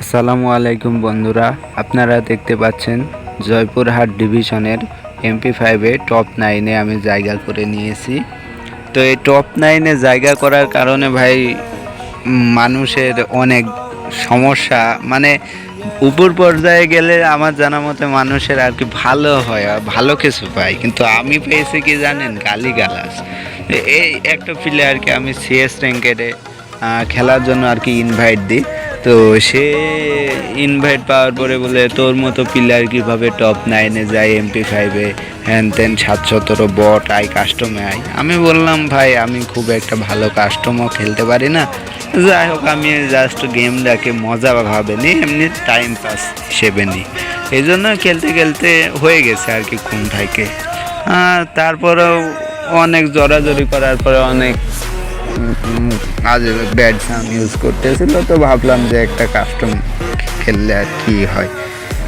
আসসালামু আলাইকুম বন্ধুরা, আপনারা দেখতে পাচ্ছেন জয়পুরহাট ডিভিশনের MP5-এ টপ 9-এ আমি জায়গা করে নিয়েছি। তো এই টপ 9-এ জায়গা করার কারণে ভাই মানুষের অনেক সমস্যা, মানে উপর পর্যায়ে গেলে আমার জানা মতে মানুষের আর কি ভালো হয়, ভালো কিছু পায়, কিন্তু আমি পেয়েছি কি জানেন, গালিগালাজ। এই একটা প্লেয়ারকে আমি CS র্যাঙ্কেডে খেলার জন্য আর কি ইনভাইট দিই। তো সে ইনভাইট পাওয়ার পরে বলে তোর মতো প্লেয়ার কীভাবে টপ 9-এ যায় MP5-এ, হ্যান তেন 717 বট আই কাস্টমে আই। আমি বললাম ভাই আমি খুব একটা ভালো কাস্টমও খেলতে পারি না, যাই হোক আমি জাস্ট গেমটাকে মজা ভাবে নিই, এমনি টাইম পাস হিসেবে নিই, এই জন্য খেলতে খেলতে হয়ে গেছে আর কি ঘুম থেকে। তারপরেও অনেক জড়াজড়ি করার পরে অনেক আজ ব্যাড সাউন্ড ইউজ করতেছিল, তো ভাবলাম যে একটা কাস্টম খেললে আর কি হয়।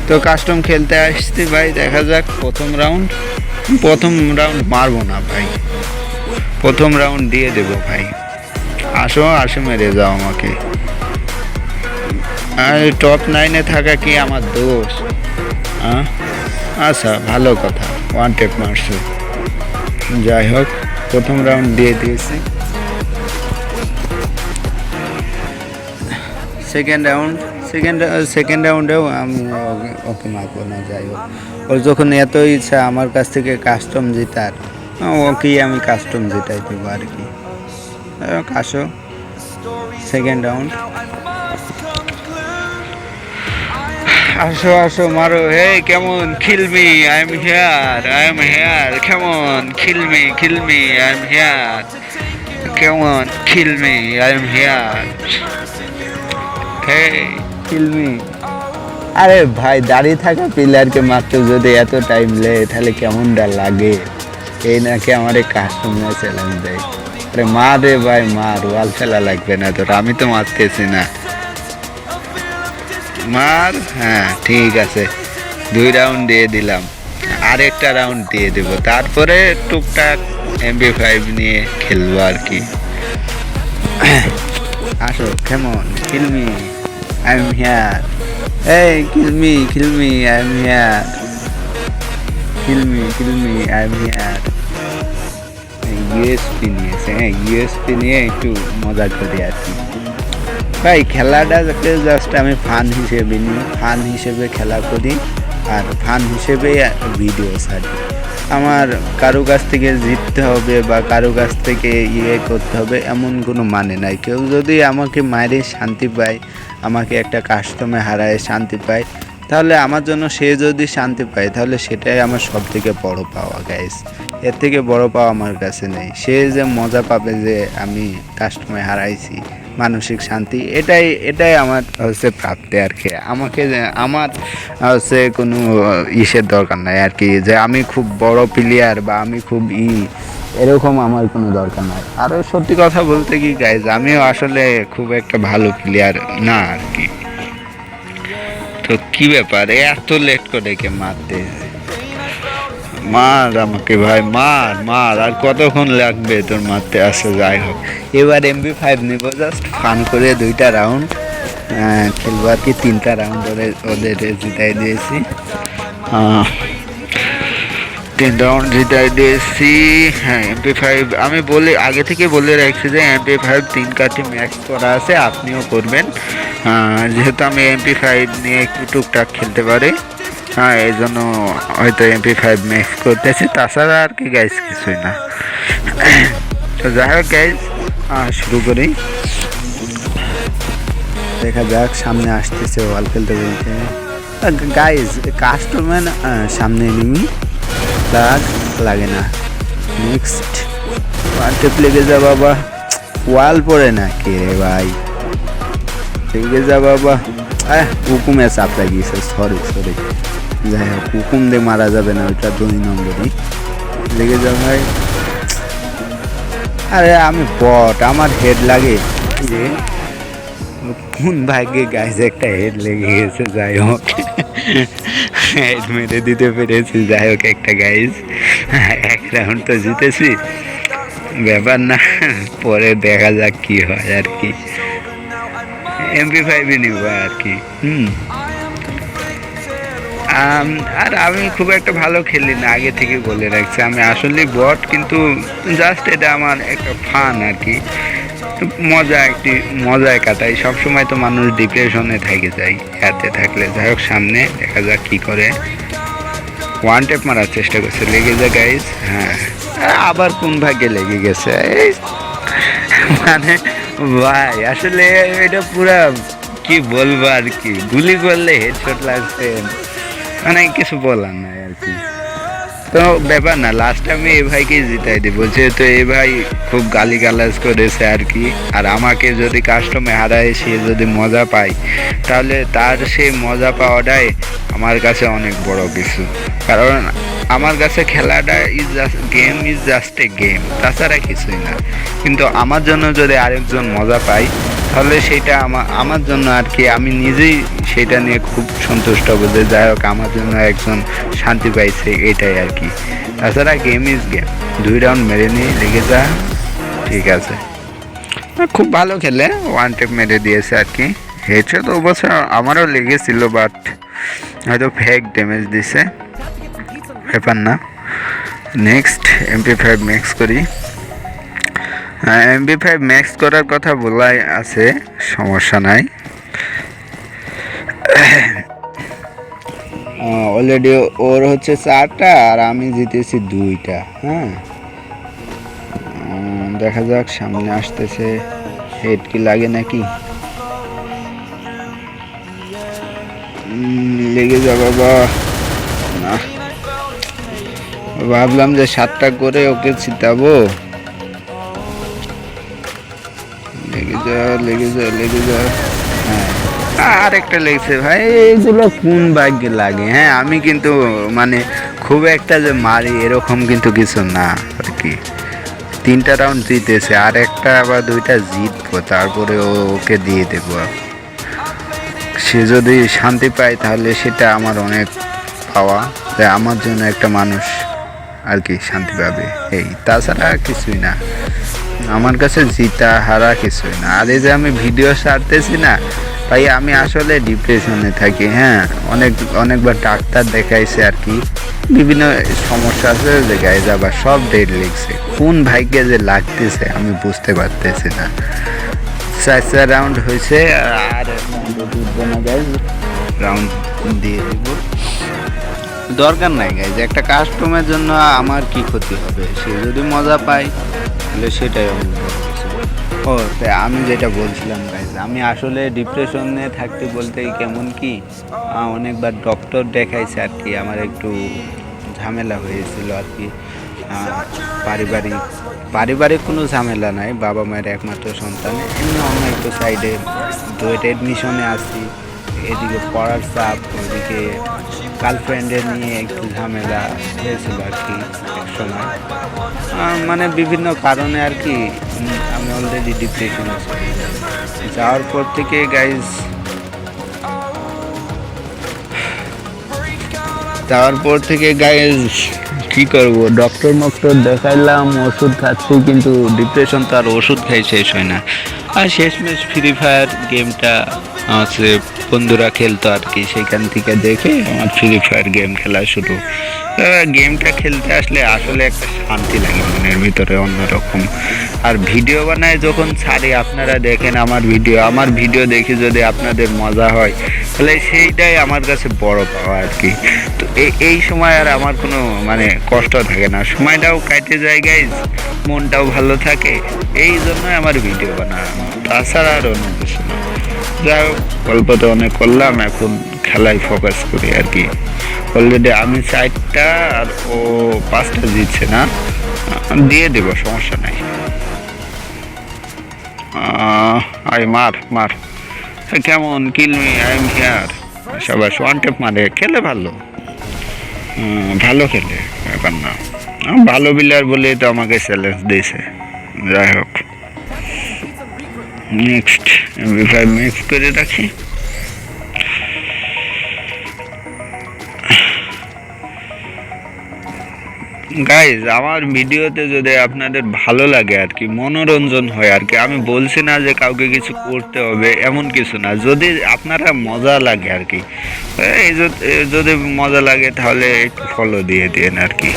তো কাস্টম খেলতে আসছি ভাই, দেখা যাক প্রথম রাউন্ড মারবো না ভাই, প্রথম রাউন্ড দিয়ে দেবো ভাই। আসো মেরে যাও আমাকে। আর টপ 9-এ থাকা কি আমার দোষ? আচ্ছা ভালো কথা, ওয়ান টেপ মারছো। যাই হোক প্রথম রাউন্ড দিয়ে দিয়েছি। সেকেন্ড রাউন্ডেও আমি ওকে মারবো না। যাই হোক, ওর যখন এত ইচ্ছা আমার কাছ থেকে কাস্টম জেতার, ওকেই আমি কাস্টম জেতাই দেবো আর কি। আসো সেকেন্ড রাউন্ড, আসো মারো। হে কেমন, kill me, I am here, কেমন kill me, I am here, কেমন kill me, I am here, hey kill me. আরে ভাই, দাঁড়িয়ে থাকা প্লেয়ারকে মারতে যদি এত টাইম লেয় তাহলে কেমনটা লাগে? এই নাকি আমার কাস্টমার চ্যালেঞ্জ দেয়। আরে মার রে ভাই মার, ওয়াল ফেলা লাগবে না তোর, আমি তো মারতেছি না, মার। হ্যাঁ ঠিক আছে, 2 রাউন্ড দিয়ে দিলাম, আরেকটা রাউন্ড দিয়ে দেবো, তারপরে টুকটাক MP5 নিয়ে খেলবো আর কি। আসো কেমন, kill me, I am here, এই kill me, I am here, kill me, I am here. USP নিয়েছে, হ্যাঁ ইউএসপি নিয়ে একটু মজা করি আর কি ভাই। খেলাটাকে জাস্ট আমি ফান হিসেবে নিই, ফান হিসেবে খেলা করি, আর ফান হিসেবে ভিডিও ছাড়ি। আমার কারো কাছ থেকে জিততে হবে বা কারো কাছ থেকে করতে হবে এমন কোনো মানে নাই। কেউ যদি আমাকে মারে শান্তি পায়, আমাকে একটা কাস্টমে হারায় শান্তি পায়, তাহলে আমার জন্য সে যদি শান্তি পায় তাহলে সেটাই আমার সব থেকে বড় পাওয়া গাইস। এর থেকে বড় পাওয়া আমার কাছে নেই। সে যে মজা পাবে যে আমি কাস্টমে হারাইছি, মানসিক শান্তি, এটাই আমার হচ্ছে প্রাপ্তি আর কি। আমাকে আমার হচ্ছে কোনো ইসের দরকার নাই আর কি, যে আমি খুব বড় প্লেয়ার বা আমি খুব এরকম আমার কোনো দরকার নাই। আরও সত্যি কথা বলতে কি গাইজ, আমিও আসলে খুব একটা ভালো প্লেয়ার না আর কি। তো কি ব্যাপারে এত লেট করে কে মারতে? মার আমাকে ভাই, মার, আর কতক্ষণ লাগবে তোর মারতে? আসে যাই হোক, এবার MP5 নিব, জাস্ট ফান করে 2টা রাউন্ড খেলবো আর কি। 3টা রাউন্ড ওদের জিতাই দিয়েছি, 3 রাউন্ড জিতাই দিয়েছি। হ্যাঁ MP5 আমি আগে থেকে বলে রাখছি যে MP5 3 কাঠি ম্যাক্স করা আছে, আপনিও করবেন, যেহেতু আমি MP5 নিয়ে একটু টুকটাক খেলতে পারি। হ্যাঁ এই জন্য হয়তো MP5 ম্যাক্স করতেছি, তাছাড়া আর কি গাইজ কিছুই না। তো যাই হোক গাইজ, শুরু করি, দেখা যাক। সামনে আসতেছে ওয়াল খেলতে বলতে গাইজ, কাস্টমার সামনে নিমি লাগে না। নেক্সট ওয়ান টেপ লেগে যা বাবা, ওয়াল পড়ে না কে রে ভাই, লেগে যা বাবা। হুকুমে চাপ লাগিয়েছে, সরি। যাই হোক, হুকুম দিয়ে মারা যাবে না, ওইটা 2 নম্বরই। লেগে যা ভাই। আরে আমি বট, আমার হেড লাগে যে কোন ভাগ্যে গাইজ একটা হেড লেগে গেছে। যাই হোক হেড মেরে দিতে পেরেছি। যাই হোক একটা গাইজ, 1 রাউন্ড তো জিতেছি, ব্যাপার না, পরে দেখা যাক কি হয় আর কি। MP5 নিব আর কি। আর আমি খুব একটা ভালো খেলি না, আগে থেকে বলে রাখছি। আমি আসলে বট, কিন্তু জাস্ট এটা আমার একটা ফান আর কি, মজায় কাটাই। সবসময় তো মানুষ ডিপ্রেশনে থেকে যায় এতে থাকলে। যাই হোক, সামনে দেখা যাক কি করে। ওয়ান টেপ মারার চেষ্টা করছে, লেগে যায় গাইজ। হ্যাঁ, আবার কোন ভাগ্যে লেগে গেছে মানে ভাই আসলে এটা পুরা কি বলবো আর কি, গুলি করলে হেডশট লাগছে, মানে কিছু বলার নাই আর কি। তো ব্যাপার না, লাস্ট আমি এই ভাইকে জিতাই দেবো, যেহেতু এই ভাই খুব গালিগালাজ করেছে আর কি। আর আমাকে যদি কাস্টমে হারায় সে যদি মজা পায়, তাহলে তার সেই মজা পাওয়াটাই আমার কাছে অনেক বড় কিছু। কারণ আমার কাছে খেলাটা ইজ জাস্ট এ গেম, তাছাড়া কিছুই না। কিন্তু আমার জন্য যদি আরেকজন মজা পায়, তাহলে সেটা আমার জন্য আর কি, আমি নিজেই সেটা নিয়ে খুব সন্তুষ্ট হবো যে যাই হোক আমার জন্য একজন শান্তি পাইছে, এটাই আর কি। তাছাড়া গেম ইজ গেম। 2 রাউন্ড মেরে নিয়ে লেগে যা, ঠিক আছে। খুব ভালো খেলে, ওয়ান টেপ মেরে দিয়েছে আর কি। হেডশট অবশ্য আমারও লেগেছিল, বাট হয়তো ফেক ড্যামেজ দিছে, ব্যাপার না। নেক্সট MP5 ম্যাক্স করি। MP5 ম্যাক্স করার কথা বলাই আছে, সমস্যা নাই। অলরেডি ওর হচ্ছে 4টা আর আমি জিতেছি 2টা। হ্যাঁ, দেখা যাক সামনে আসতেছে, হেড কি লাগে নাকি। লেগে যা বাবা, না ভাবলাম যে 7টা করে ওকে জিতাবো। লেগে যা। হ্যাঁ, আর একটা লেগেছে ভাই, এগুলো কোন ভাগ্যে লাগে। হ্যাঁ, আমি কিন্তু মানে খুব একটা যে মারি এরকম কিন্তু কিছু না আর কি। 3টা রাউন্ড জিতেছে, আর একটা বা 2টা জিতবো, তারপরে ওকে দিয়ে দেবো। সে যদি শান্তি পায় তাহলে সেটা আমার অনেক পাওয়া, যে আমার জন্য একটা মানুষ আর কি শান্তি পাবে, এই, তাছাড়া কিছুই না আমার কাছে, জিতা হারা কিছুই না। আর এই যে আমি ভিডিও ছাড়তেছি না ভাই, আমি আসলে ডিপ্রেশনে থাকি। হ্যাঁ, অনেকবার ডাক্তার দেখাইছে আর কি, বিভিন্ন সমস্যা আছে, যে গাইজ আবার সব ডেট লিখছে। কোন ভাগ্যে যে লাগতেছে আমি বুঝতে পারতেছি না। 4 রাউন্ড হয়েছে, আর উঠবো না গাইজ, রাউন্ড দিয়ে দেব, দরকার নাই গাইজ। একটা কাস্টমের জন্য আমার কি ক্ষতি হবে, সে যদি মজা পায় তাহলে সেটাই অনেক বড় কিছু। ও আমি যেটা বলছিলাম গাইজ, আমি আসলে ডিপ্রেশনে থাকতে বলতে কেমন কি, অনেকবার ডক্টর দেখাইছে আর কি। আমার একটু ঝামেলা হয়েছিল আর কি, পারিবারিক কোনো ঝামেলা নাই, বাবা মায়ের একমাত্র সন্তান। এমনি অন্য একটু সাইডে ডুয়েট অ্যাডমিশনে আসছি, এদিকে পড়ার চাপ, ওইদিকে গার্লফ্রেন্ডের নিয়ে একটু ঝামেলা হয়েছিল আর কি এক সময়। মানে বিভিন্ন কারণে আর কি আমি অলরেডি ডিপ্রেশনে যাওয়ার পর থেকে গাইজ, কি করবো, ডক্টর দেখাইলাম, ওষুধ খাচ্ছি, কিন্তু ডিপ্রেশন তো আর ওষুধ খাই শেষ হয় না। আর শেষমেশ ফ্রি ফায়ার গেমটা আছে, বন্ধুরা খেলতো আর কি, সেখান থেকে দেখে আমার ফ্রি ফায়ার গেম খেলা শুরু। গেমটা খেলতে আসলে আসলে একটা শান্তি লাগে মনের ভিতরে অন্যরকম। আর ভিডিও বানায় যখন ছাড়ি, আপনারা দেখেন আমার ভিডিও দেখে যদি আপনাদের মজা হয়, তাহলে সেইটাই আমার কাছে বড় পাওয়া আর কি। তো এই সময় আর আমার কোনো মানে কষ্ট থাকে না, সময়টাও কাটে যায় গাইজ, মনটাও ভালো থাকে। এই জন্যই আমার ভিডিও বানানো, তাছাড়া আর অন্য কিছু না। যাই হোক, গল্প তো অনেক করলাম, এখন খেলায় ফোকাস করি আর কি। অলরেডি আমি 4টা আর ও 5টা জিতছে না, দিয়ে দেব, সমস্যা নাই। আই মার কেমন, kill me, I am here. সবাই ওয়ান টেপ মারে, খেলে ভালো খেলে, ব্যাপার না। ভালো প্লেয়ার বলেই তো আমাকে চ্যালেঞ্জ দিয়েছে। যাই হোক, নেক্সট MP5 মিক্স করে রাখি। গাইজ আমার ভিডিওতে যদি আপনাদের ভালো লাগে আর কি, মনোরঞ্জন হয় আর কি, আমি বলছি না যে কাউকে কিছু করতে হবে, এমন কিছু না, যদি আপনারা মজা লাগে আর কি, এই যদি মজা লাগে তাহলে একটু ফলো দিয়ে দিন আর কি।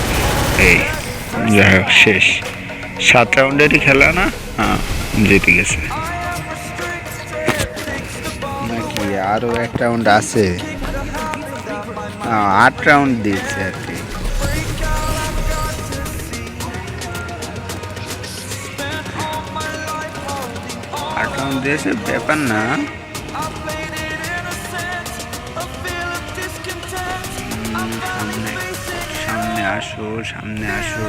এই যাই হোক, শেষ 7 রাউন্ডেরই খেলা না? হ্যাঁ, জিতে গেছে নাকি আরও 1 রাউন্ড আছে? 8 রাউন্ড দিচ্ছে আর কি। 8 রাউন্ড দিয়েছে, ব্যাপার না। সামনে সামনে আসো, সামনে আসো,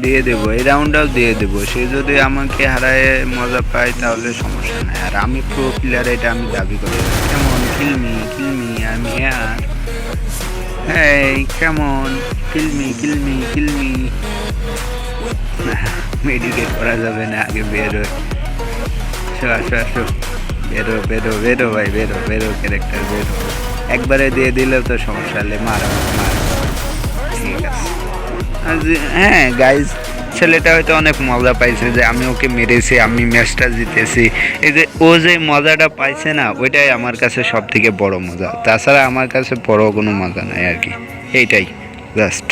দিয়ে দেবো, এই রাউন্ডটাও দিয়ে দেবো। সে যদি আমাকে হারায় মজা পায় তাহলে সমস্যা নাই, আর আমি প্রো প্লেয়ার এটা আমি দাবি করি। কেমন কিলমি কিলমি, আমি আর এই কেমন কিলমি কিলমি কিলমি। মেডিকেট করা যাবে না, আগে বেরো। আসো আসো আসো, বেরো বেরো বেরো ভাই, বেরো বেরো, ক্যারেক্টার বেরো। একবারে দিয়ে দিলেও তো সমস্যা হলে মার মার। ঠিক আছে। হ্যাঁ গাইজ, ছেলেটা হয়তো অনেক মজা পাইছে যে আমি ওকে মেরেছি, আমি ম্যাচটা জিতেছি। এই যে ও যে মজাটা পাইছে না, ওইটাই আমার কাছে সব থেকে বড় মজা। তাছাড়া আমার কাছে বড় কোনো মজা নাই আর কি, এইটাই জাস্ট।